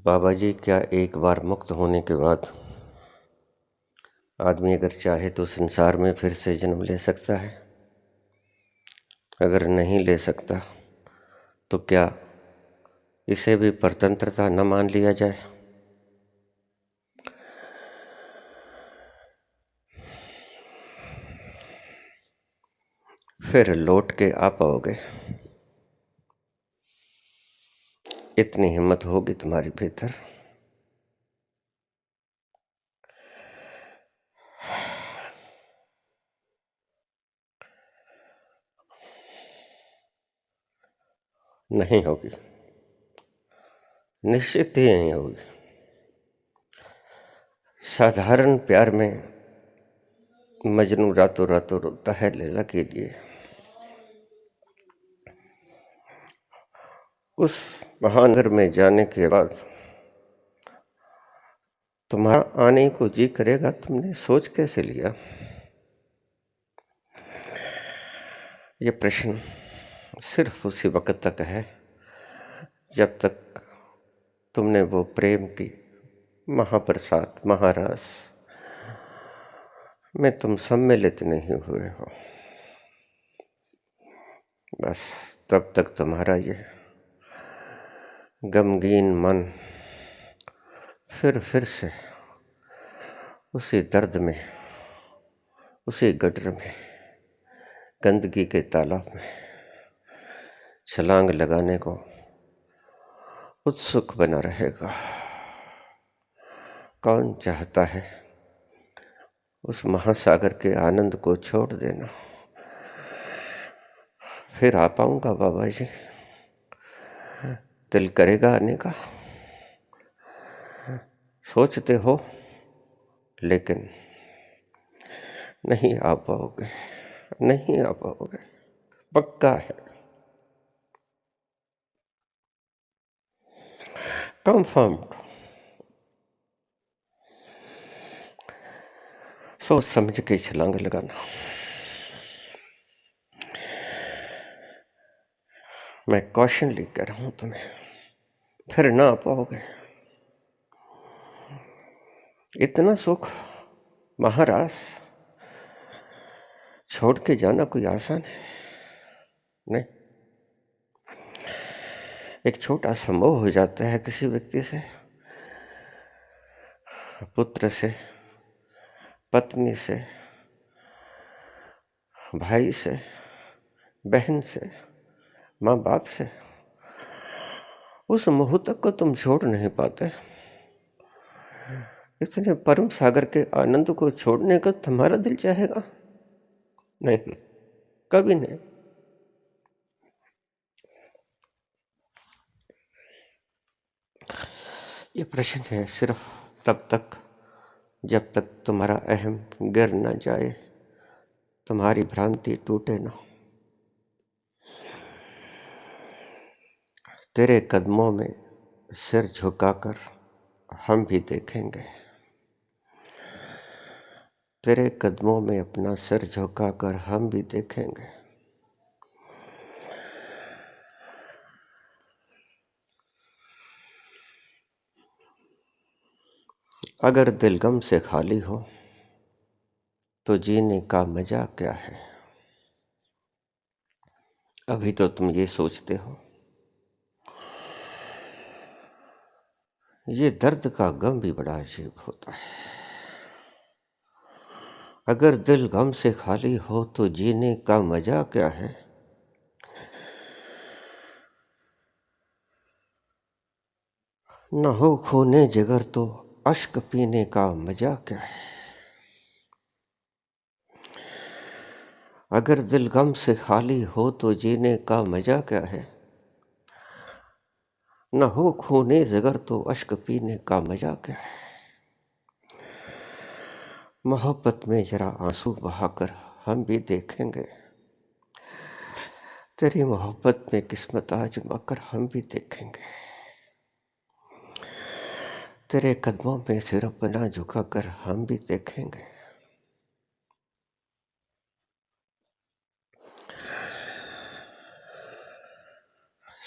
बाबा जी, क्या एक बार मुक्त होने के बाद आदमी अगर चाहे तो संसार में फिर से जन्म ले सकता है? अगर नहीं ले सकता तो क्या इसे भी परतंत्रता न मान लिया जाए? फिर लौट के आ पाओगे? इतनी हिम्मत होगी तुम्हारी भीतर? नहीं होगी, निश्चित ही नहीं होगी। साधारण प्यार में मजनू रातों रातों रोता है लैला के लिए। उस महानगर में जाने के बाद तुम्हारा आने को जी करेगा, तुमने सोच कैसे लिया? ये प्रश्न सिर्फ उसी वक्त तक है जब तक तुमने वो प्रेम की महाप्रसाद महारस में तुम सम्मिलित नहीं हुए हो। बस तब तक तुम्हारा ये गमगीन मन फिर से उसी दर्द में, उसी गड्ढे में, गंदगी के तालाब में छलांग लगाने को उत्सुक बना रहेगा। कौन चाहता है उस महासागर के आनंद को छोड़ देना? फिर आ पाऊंगा बाबा जी? दिल करेगा आने का? सोचते हो, लेकिन नहीं आ पाओगे, नहीं आ पाओगे, पक्का है, कंफर्म। सोच समझ के छलांग लगाना। मैं कॉशन लिख कर रहा हूं तुम्हें, फिर ना आ पाओगे। इतना सुख महाराज छोड़ के जाना कोई आसान है? नहीं। एक छोटा सा मोह हो जाता है किसी व्यक्ति से, पुत्र से, पत्नी से, भाई से, बहन से, माँ बाप से। उस मोह तक को तुम छोड़ नहीं पाते। इतने परम सागर के आनंद को छोड़ने का तुम्हारा दिल चाहेगा? नहीं, कभी नहीं। ये प्रश्न है सिर्फ तब तक जब तक तुम्हारा अहम गिर न जाए, तुम्हारी भ्रांति टूटे ना। तेरे कदमों में सिर झुकाकर हम भी देखेंगे, तेरे कदमों में अपना सिर झुकाकर हम भी देखेंगे। अगर दिल गम से खाली हो तो जीने का मजा क्या है? अभी तो तुम ये सोचते हो ये दर्द का गम भी बड़ा अजीब होता है। अगर दिल गम से खाली हो तो जीने का मजा क्या है? न हो खूने जिगर तो अश्क पीने का मजा क्या है? अगर दिल गम से खाली हो तो जीने का मजा क्या है? न हो खूने जिगर तो अश्क पीने का मजा क्या है? मोहब्बत में जरा आंसू बहाकर हम भी देखेंगे, तेरी मोहब्बत में किस्मत आजमाकर हम भी देखेंगे, तेरे कदमों में सिर अपना झुकाकर हम भी देखेंगे।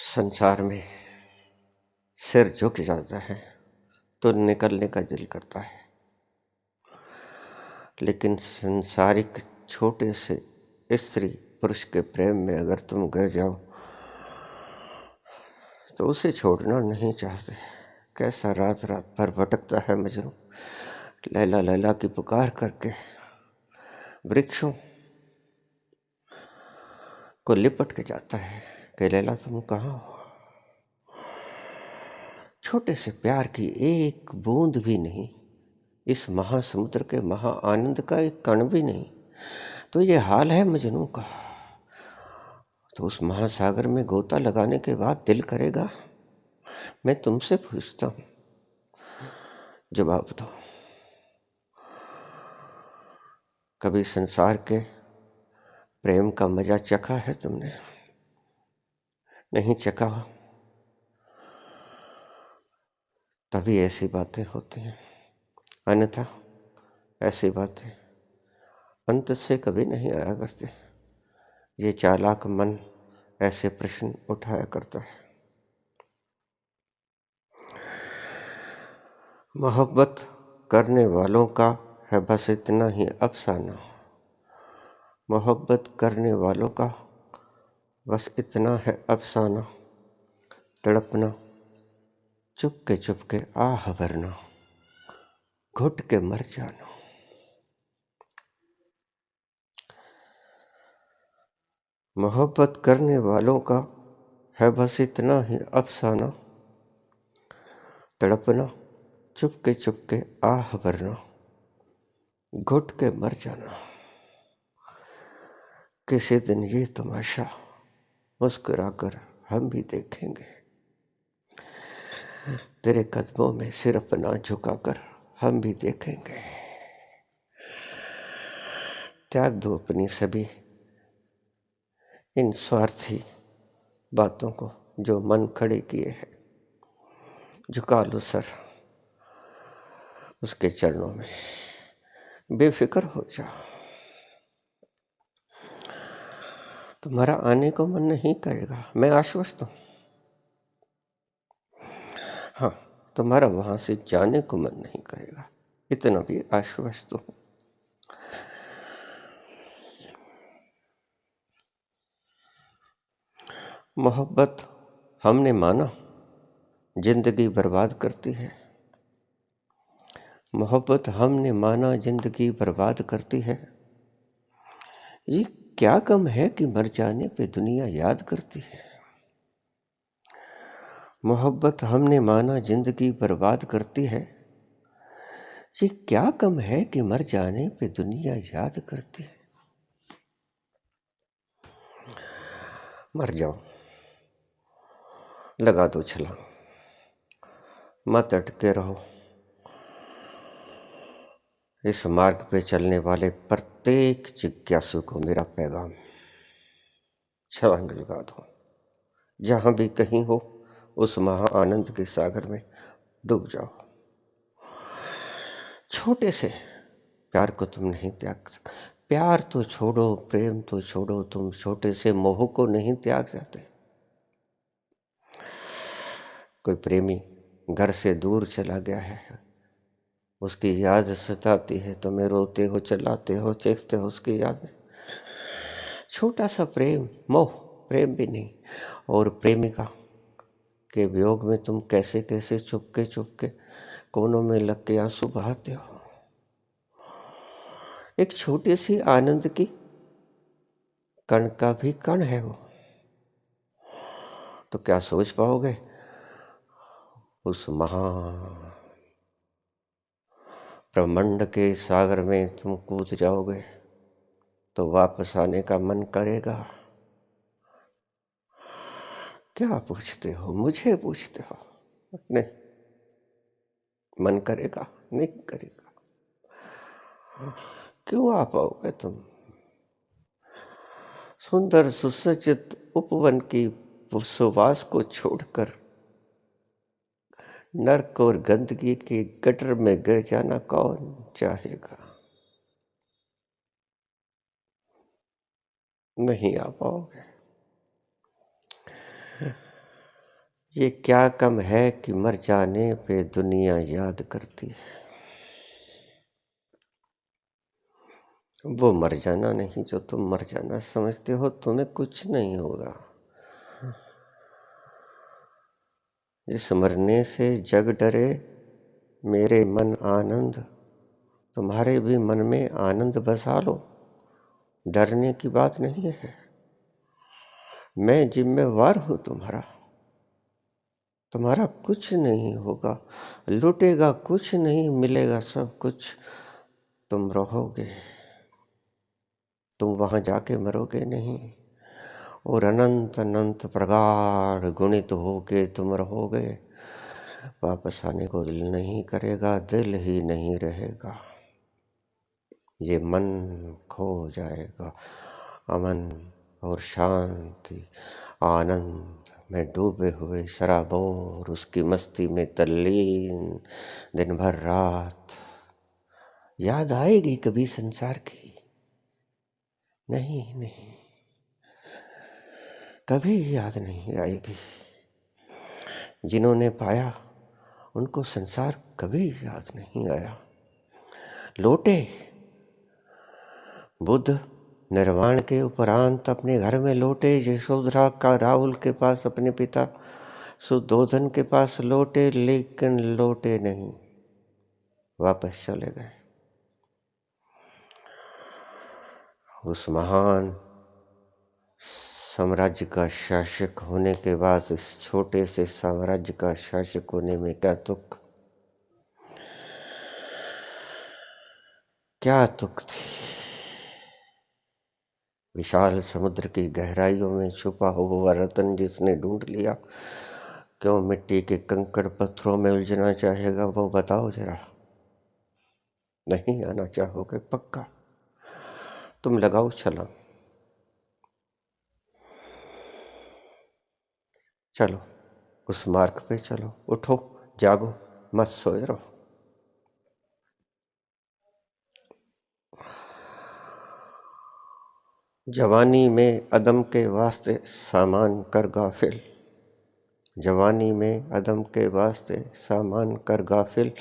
संसार में सिर झुक जाता है तो निकलने का दिल करता है, लेकिन संसारिक छोटे से स्त्री पुरुष के प्रेम में अगर तुम गिर जाओ तो उसे छोड़ना नहीं चाहते। कैसा रात रात भर भटकता है मजनू, लैला लैला की पुकार करके वृक्षों को लिपट के जाता है कि लैला तुम कहाँ हो। छोटे से प्यार की एक बूंद भी नहीं, इस महासमुद्र के महा आनंद का एक कण भी नहीं। तो ये हाल है मजनू का। तो उस महासागर में गोता लगाने के बाद दिल करेगा, मैं तुमसे पूछता हूं, जवाब दो। कभी संसार के प्रेम का मजा चखा है तुमने? नहीं चखा, तभी ऐसी बातें होती हैं, अन्यथा ऐसी बातें अंत से कभी नहीं आया करते। ये चालाक मन ऐसे प्रश्न उठाया करता है। मोहब्बत करने वालों का है बस इतना ही अफसाना, मोहब्बत करने वालों का बस इतना है अफसाना, तड़पना चुपके आह भरना, घुट के मर जाना। मोहब्बत करने वालों का है बस इतना ही अफसाना, तड़पना चुपके आह भरना, घुट के मर जाना। किसी दिन ये तमाशा मुस्कुराकर हम भी देखेंगे, तेरे कदमों में सिर अपना झुकाकर हम भी देखेंगे। त्याग दो अपनी सभी इन स्वार्थी बातों को जो मन खड़े किए हैं, झुका लो सर उसके चरणों में, बेफिक्र हो जाओ। तुम्हारा आने को मन नहीं करेगा, मैं आश्वस्त हूं। हाँ, तुम्हारा वहां से जाने को मन नहीं करेगा, इतना भी आश्वस्त हूं। मोहब्बत हमने माना जिंदगी बर्बाद करती है, मोहब्बत हमने माना जिंदगी बर्बाद करती है। ये क्या गम है कि मर जाने पे दुनिया याद करती है। मोहब्बत हमने माना जिंदगी बर्बाद करती है, ये क्या गम है कि मर जाने पे दुनिया याद करती है। मर जाओ, लगा दो छलांग, मत अटके रहो। इस मार्ग पे चलने वाले प्रत्येक जिज्ञासु को मेरा पैगाम, छलांग लगा दो। जहां भी कहीं हो उस महा आनंद के सागर में डूब जाओ। छोटे से प्यार को तुम नहीं त्याग सकते। प्यार तो छोड़ो, प्रेम तो छोड़ो, तुम छोटे से मोह को नहीं त्याग सकते। कोई प्रेमी घर से दूर चला गया है, उसकी याद सताती है, तुम्हें रोते हो, चिल्लाते हो, चीखते हो उसकी याद में। छोटा सा प्रेम, मोह, प्रेम भी नहीं। और प्रेमिका के वियोग में तुम कैसे कैसे चुपके कोनों में लग के आंसू बहाते हो। एक छोटी सी आनंद की कण का भी कण है वो, तो क्या सोच पाओगे उस महा ब्रह्मांड के सागर में तुम कूद जाओगे तो वापस आने का मन करेगा। क्या पूछते हो, मुझे पूछते हो? नहीं, मन करेगा? नहीं करेगा। क्यों आ पाओगे तुम? सुंदर सुसज्जित उपवन की सुवास को छोड़कर नर्क और गंदगी के गटर में गिर जाना कौन चाहेगा? नहीं आ पाओगे। ये क्या कम है कि मर जाने पे दुनिया याद करती है। वो मर जाना नहीं जो तुम मर जाना समझते हो, तुम्हें कुछ नहीं होगा। जिस मरने से जग डरे मेरे मन आनंद, तुम्हारे भी मन में आनंद बसा लो। डरने की बात नहीं है, मैं जिम्मेवार हूं तुम्हारा। तुम्हारा कुछ नहीं होगा, लूटेगा कुछ नहीं, मिलेगा सब कुछ। तुम रहोगे, तुम वहां जाके मरोगे नहीं। और अनंत अनंत प्रगाढ़ गुणित होके तुम रहोगे। वापस आने को दिल नहीं करेगा, दिल ही नहीं रहेगा। ये मन खो जाएगा। अमन और शांति आनंद में डूबे हुए शराबोर उसकी मस्ती में तल्लीन दिन भर रात। याद आएगी कभी संसार की? नहीं नहीं, कभी याद नहीं आएगी। जिन्होंने पाया उनको संसार कभी याद नहीं आया। लौटे बुद्ध निर्वाण के उपरांत अपने घर में लौटे। यशोधरा का राहुल के पास अपने पिता सुद्धोधन के पास लौटे, लेकिन लौटे नहीं, वापस चले गए। उस महान साम्राज्य का शासक होने के बाद इस छोटे से साम्राज्य का शासक होने में क्या तुक, क्या तुक थी। विशाल समुद्र की गहराइयों में छुपा हुआ रतन जिसने ढूंढ लिया, क्यों मिट्टी के कंकड़ पत्थरों में उलझना चाहेगा? वो बताओ जरा। नहीं आना चाहोगे पक्का? तुम लगाओ छलांग, चलो उस मार्ग पे चलो। उठो, जागो, मत सोए रहो। जवानी में अदम के वास्ते सामान कर गाफिल। जवानी में अदम के वास्ते सामान कर गाफिल।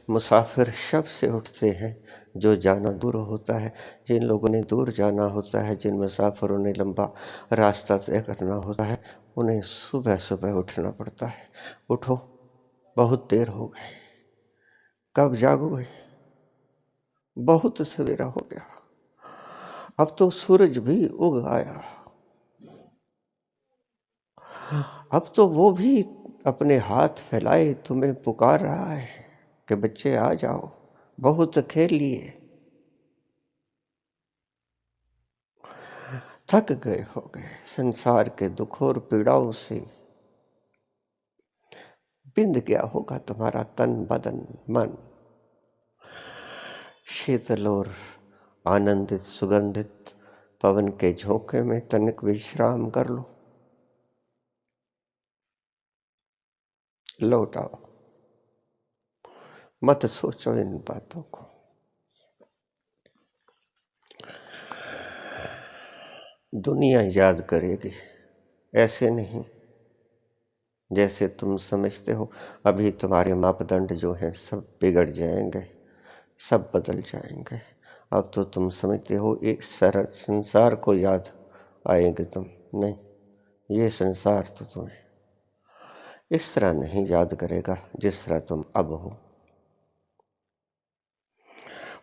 मुसाफिर शब से उठते हैं जो जाना दूर होता है। जिन लोगों ने दूर जाना होता है, जिन मुसाफिरों ने लंबा रास्ता तय करना होता है, उन्हें सुबह सुबह उठना पड़ता है। उठो, बहुत देर हो गई। कब जागोगे? बहुत सवेरा हो गया, अब तो सूरज भी उग आया। अब तो वो भी अपने हाथ फैलाए तुम्हें पुकार रहा है कि बच्चे आ जाओ, बहुत खेल लिए, थक गए हो गए संसार के दुख और पीड़ाओं से। बिंद गया होगा तुम्हारा तन बदन मन। शीतल और आनंदित सुगंधित पवन के झोंके में तनिक विश्राम कर लो। लौट आओ, मत सोचो इन बातों को। दुनिया याद करेगी, ऐसे नहीं जैसे तुम समझते हो। अभी तुम्हारे मापदंड जो हैं सब बिगड़ जाएंगे, सब बदल जाएंगे। अब तो तुम समझते हो एक सरल संसार को याद आएंगे तुम। नहीं, ये संसार तो तुम्हें इस तरह नहीं याद करेगा जिस तरह तुम अब हो।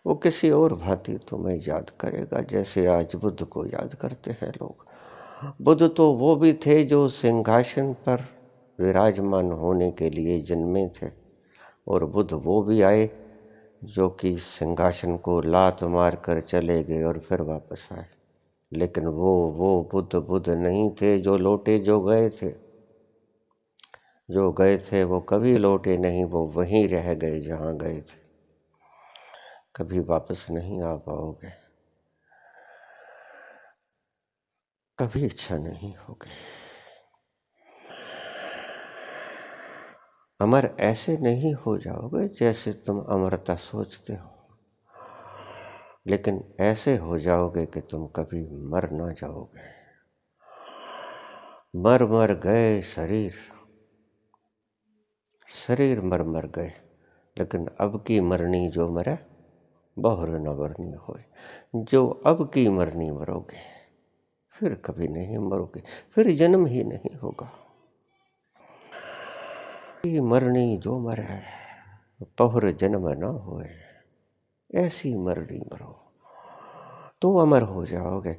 वो किसी और भांति तुम्हें याद करेगा, जैसे आज बुद्ध को याद करते हैं लोग। बुद्ध तो वो भी थे जो सिंहासन पर विराजमान होने के लिए जन्मे थे, और बुद्ध वो भी आए जो कि सिंहासन को लात मार कर चले गए और फिर वापस आए। लेकिन वो बुद्ध बुद्ध नहीं थे जो लौटे, जो गए थे। जो गए थे वो कभी लौटे नहीं, वो वहीं रह गए जहाँ गए थे। कभी वापस नहीं आ पाओगे, कभी इच्छा नहीं होगी। अमर ऐसे नहीं हो जाओगे जैसे तुम अमरता सोचते हो, लेकिन ऐसे हो जाओगे कि तुम कभी मर ना जाओगे। मर मर गए शरीर, शरीर मर मर गए, लेकिन अब की मरनी जो मरे बहुर न मरनी होए। जो अब की मरनी मरोगे फिर कभी नहीं मरोगे, फिर जन्म ही नहीं होगा। ये मरनी जो मरे बहुर जन्म न होए, ऐसी मरनी मरो तो अमर हो जाओगे।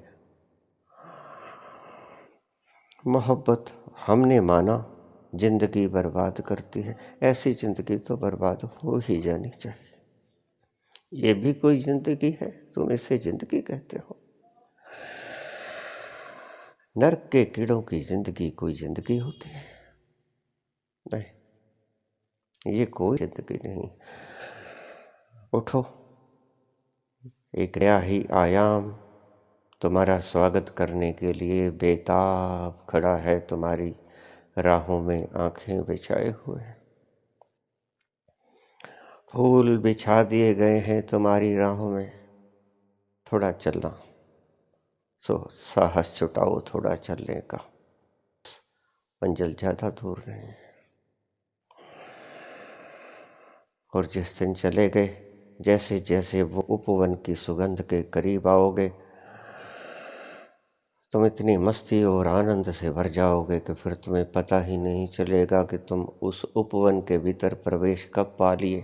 मोहब्बत हमने माना जिंदगी बर्बाद करती है, ऐसी जिंदगी तो बर्बाद हो ही जानी चाहिए। ये भी कोई जिंदगी है? तुम इसे जिंदगी कहते हो? नरक के कीड़ों की जिंदगी कोई जिंदगी होती है? नहीं, ये कोई जिंदगी नहीं। उठो, एक नया ही आयाम तुम्हारा स्वागत करने के लिए बेताब खड़ा है, तुम्हारी राहों में आंखें बिछाए हुए। फूल बिछा दिए गए हैं तुम्हारी राहों में, थोड़ा चलना, सो साहस छुटाओ थोड़ा चलने का, मंजिल ज्यादा दूर नहीं। और जिस दिन चले गए, जैसे जैसे वो उपवन की सुगंध के करीब आओगे, तुम इतनी मस्ती और आनंद से भर जाओगे कि फिर तुम्हें पता ही नहीं चलेगा कि तुम उस उपवन के भीतर प्रवेश कब पा लिए।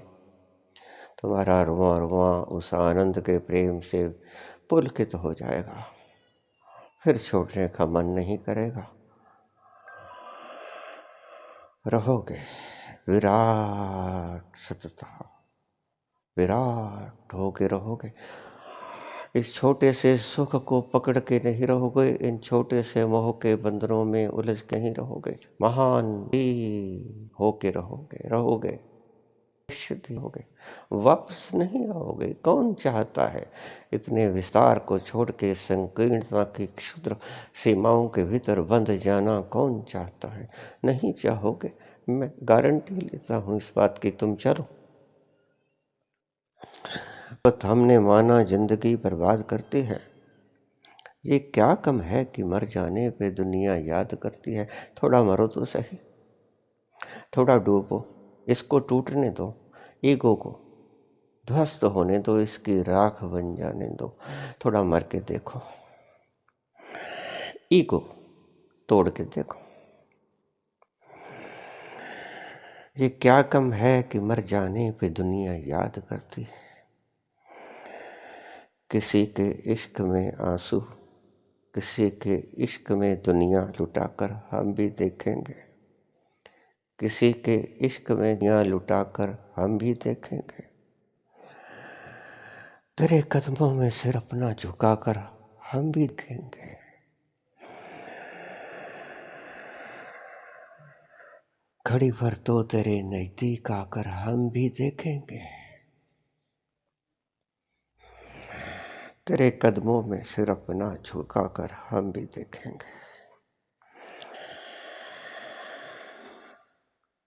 तुम्हारा रुआं रुआं उस आनंद के प्रेम से पुलकित हो जाएगा, फिर छोड़ने का मन नहीं करेगा। रहोगे विराट सतता, विराट होके रहोगे। इस छोटे से सुख को पकड़ के नहीं रहोगे, इन छोटे से मोह के बंधनों में उलझ के ही रहोगे। महान भी होके रहोगे निश्चित ही होगे, वापस नहीं आओगे। कौन चाहता है इतने विस्तार को छोड़ के संकीर्णता की क्षुद्र सीमाओं के भीतर बंध जाना? कौन चाहता है? नहीं चाहोगे। मैं गारंटी लेता हूं इस बात की, तुम चलो। तो हमने माना जिंदगी बर्बाद करती है, ये क्या कम है कि मर जाने पे दुनिया याद करती है। थोड़ा मरो तो सही, थोड़ा डूबो, इसको टूटने दो, ईगो को ध्वस्त होने दो, इसकी राख बन जाने दो। थोड़ा मर के देखो, ईगो तोड़ के देखो। ये क्या कम है कि मर जाने पे दुनिया याद करती है। किसी के इश्क में आंसू, किसी के इश्क में दुनिया लुटाकर हम भी देखेंगे। किसी के इश्क में दुनिया लुटाकर हम भी देखेंगे। तेरे कदमों में सिर अपना झुकाकर हम भी देखेंगे। घड़ी भर तो तेरे नजदीक आकर हम भी देखेंगे। तेरे कदमों में सिर अपना झुकाकर हम भी देखेंगे।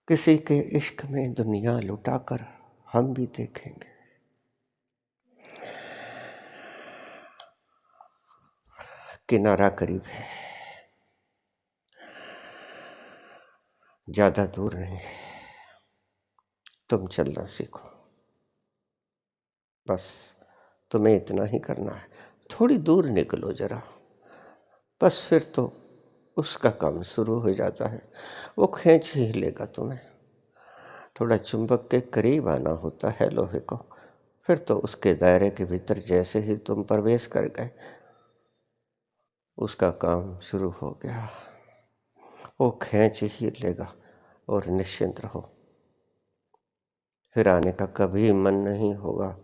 किसी के इश्क में दुनिया लुटाकर हम भी देखेंगे। किनारा करीब है, ज्यादा दूर नहीं है। तुम चलना सीखो, बस तुम्हें इतना ही करना है। थोड़ी दूर निकलो जरा, बस फिर तो उसका काम शुरू हो जाता है। वो खींच ही लेगा तुम्हें। थोड़ा चुंबक के करीब आना होता है लोहे को, फिर तो उसके दायरे के भीतर जैसे ही तुम प्रवेश कर गए, उसका काम शुरू हो गया। वो खींच ही लेगा और निश्चिंत रहो। फिर आने का कभी मन नहीं होगा,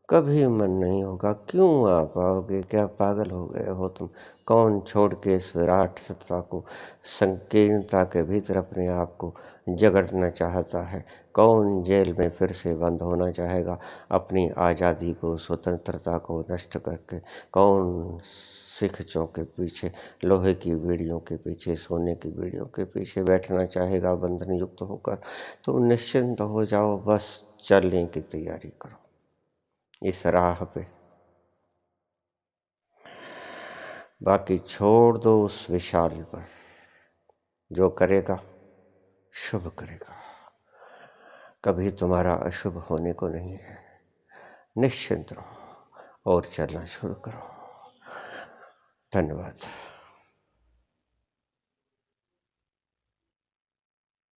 कभी मन नहीं होगा। क्यों आ पाओगे? क्या पागल हो गए हो तुम? कौन छोड़ के इस विराट सत्ता को, संकीर्णता के भीतर अपने आप को जगड़ना चाहता है? कौन जेल में फिर से बंद होना चाहेगा अपनी आज़ादी को, स्वतंत्रता को नष्ट करके? कौन शिक्षों के पीछे, लोहे की बीड़ियों के पीछे, सोने की बीड़ियों के पीछे बैठना चाहेगा बंधन युक्त होकर? तुम निश्चिंत हो जाओ, बस चलने की तैयारी करो इस राह पे। बाकी छोड़ दो उस विशाल पर, जो करेगा शुभ करेगा। कभी तुम्हारा अशुभ होने को नहीं है। निश्चिंत रहो और चलना शुरू करो। धन्यवाद।